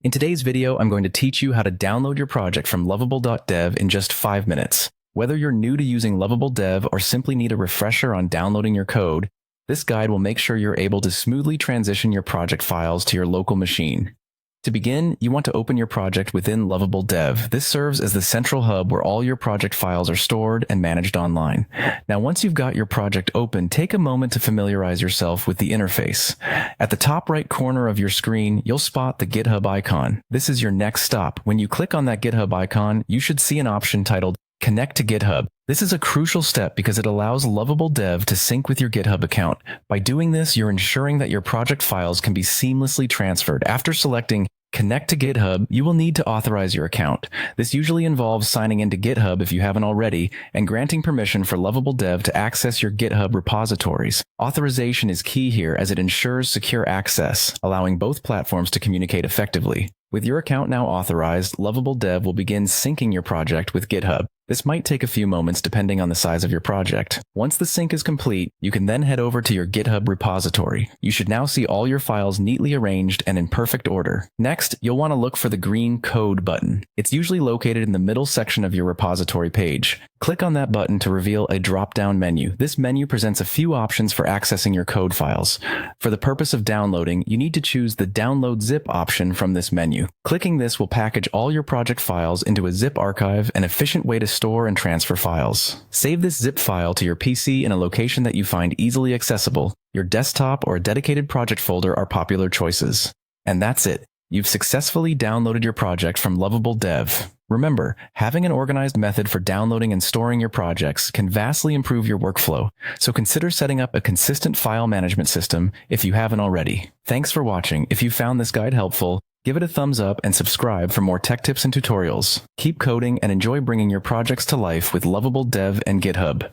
In today's video, I'm going to teach you how to download your project from Lovable.dev in just 5 minutes. Whether you're new to using Lovable Dev or simply need a refresher on downloading your code, this guide will make sure you're able to smoothly transition your project files to your local machine. To begin, you want to open your project within Lovable Dev. This serves as the central hub where all your project files are stored and managed online. Now, once you've got your project open, take a moment to familiarize yourself with the interface. At the top right corner of your screen, you'll spot the GitHub icon. This is your next stop. When you click on that GitHub icon, you should see an option titled Connect to GitHub. This is a crucial step because it allows Lovable Dev to sync with your GitHub account. By doing this, you're ensuring that your project files can be seamlessly transferred. After selecting Connect to GitHub, you will need to authorize your account. This usually involves signing into GitHub if you haven't already, and granting permission for Lovable Dev to access your GitHub repositories. Authorization is key here as it ensures secure access, allowing both platforms to communicate effectively. With your account now authorized, Lovable Dev will begin syncing your project with GitHub. This might take a few moments depending on the size of your project. Once the sync is complete, you can then head over to your GitHub repository. You should now see all your files neatly arranged and in perfect order. Next, you'll want to look for the green Code button. It's usually located in the middle section of your repository page. Click on that button to reveal a drop-down menu. This menu presents a few options for accessing your code files. For the purpose of downloading, you need to choose the Download Zip option from this menu. Clicking this will package all your project files into a zip archive, an efficient way to store and transfer files. Save this zip file to your PC in a location that you find easily accessible. Your desktop or a dedicated project folder are popular choices. And that's it. You've successfully downloaded your project from Lovable Dev. Remember, having an organized method for downloading and storing your projects can vastly improve your workflow, so consider setting up a consistent file management system if you haven't already. Thanks for watching. If you found this guide helpful, give it a thumbs up and subscribe for more tech tips and tutorials. Keep coding and enjoy bringing your projects to life with Lovable Dev and GitHub.